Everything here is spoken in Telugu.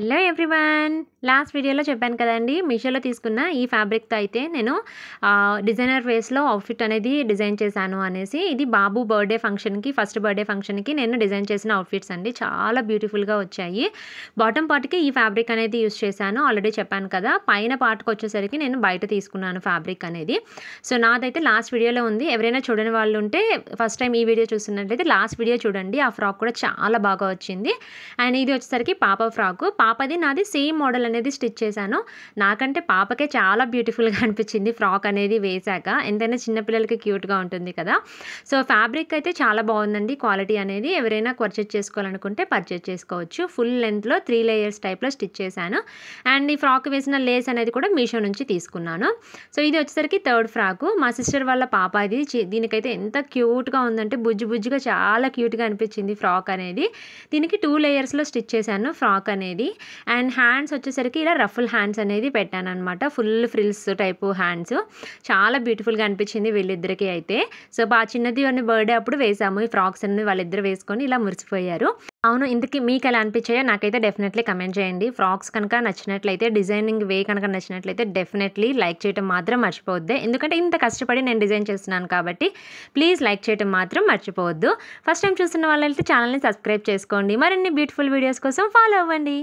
Hello everyone. లాస్ట్ వీడియోలో చెప్పాను కదండీ, మీషోలో తీసుకున్న ఈ ఫ్యాబ్రిక్‌తో అయితే నేను డిజైనర్ వేస్‌లో అవుట్‌ఫిట్ అనేది డిజైన్ చేశాను అనేసి. ఇది బాబు బర్త్‌డే ఫంక్షన్‌కి, ఫస్ట్ బర్త్‌డే ఫంక్షన్‌కి నేను డిజైన్ చేసిన అవుట్‌ఫిట్స్ అండి. చాలా బ్యూటిఫుల్‌గా వచ్చాయి. బాటమ్ పార్ట్‌కి ఈ ఫ్యాబ్రిక్ అనేది యూజ్ చేశాను. ఆల్రెడీ చెప్పాను కదా. పైన పార్ట్‌కొచ్చేసరికి నేను బయట తీసుకున్నాను ఫ్యాబ్రిక్ అనేది. సో, నాదైతే లాస్ట్ వీడియోలో ఉంది. ఎవరైనా చూడని వాళ్ళు ఉంటే ఫస్ట్ టైం ఈ వీడియో చూస్తున్నట్లయితే లాస్ట్ వీడియో చూడండి. ఆ ఫ్రాక్ కూడా చాలా బాగా వచ్చింది. అండ్ ఇది వచ్చేసరికి పాప ఫ్రాకు. పాపది నాది సేమ్ మోడల్ అనేది స్టిచ్ చేశాను. నాకంటే పాపకే చాలా బ్యూటిఫుల్‌గా అనిపించింది ఫ్రాక్ అనేది వేశాక. ఎంతైనా చిన్న పిల్లలకి క్యూట్‌గా ఉంటుంది కదా! సో, ఫ్యాబ్రిక్ అయితే చాలా బాగుందండి. క్వాలిటీ అనేది ఎవరైనా పర్చేజ్ చేసుకోవాలనుకుంటే పర్చేజ్ చేసుకోవచ్చు. ఫుల్ లెంగ్త్‌లో 3 లేయర్స్ టైప్‌లో స్టిచ్ చేశాను. అండ్ ఈ ఫ్రాక్ వేసిన లేస్ అనేది కూడా మీషో నుంచి తీసుకున్నాను. సో, ఇది వచ్చేసరికి థర్డ్ ఫ్రాకు. మా సిస్టర్ వాళ్ళ పాప ఇది. దీనికైతే ఎంత క్యూట్‌గా ఉందంటే బుజ్జి బుజ్జిగా చాలా క్యూట్‌గా అనిపించింది ఫ్రాక్ అనేది. దీనికి 2 లేయర్స్‌లో స్టిచ్ చేశాను ఫ్రాక్ అనేది. అండ్ హ్యాండ్స్ వచ్చేసరికి ఇలా రఫుల్ హ్యాండ్స్ అనేది పెట్టాననమాట. Full frills type hands. చాలా బ్యూటిఫుల్‌గా అనిపించింది వీళ్ళిద్దరికీ అయితే. సో, చిన్నది అని బర్త్‌డే అప్పుడు వేసాము. ఈ ఫ్రాక్స్ అన్ని వాళ్ళిద్దరు వేసుకొని ఇలా మురిసిపోయారు. అవును, ఇంతకీ మీకెలా అనిపించాయో నాకైతే డెఫినెట్లీ కమెంట్ చేయండి. ఫ్రాక్స్ కనుక నచ్చినట్లయితే, డిజైనింగ్ వే కనుక నచ్చినట్లయితే డెఫినెట్లీ లైక్ చేయటం మాత్రం మర్చిపోవద్దు. ఎందుకంటే ఇంత కష్టపడి నేను డిజైన్ చేస్తున్నాను కాబట్టి ప్లీజ్ లైక్ చేయటం మాత్రం మర్చిపోవద్దు. ఫస్ట్ టైం చూస్తున్న వాళ్ళైతే ఛానల్ని సబ్స్క్రైబ్ చేసుకోండి. మరిన్ని బ్యూటిఫుల్ వీడియోస్ కోసం ఫాలో అవ్వండి.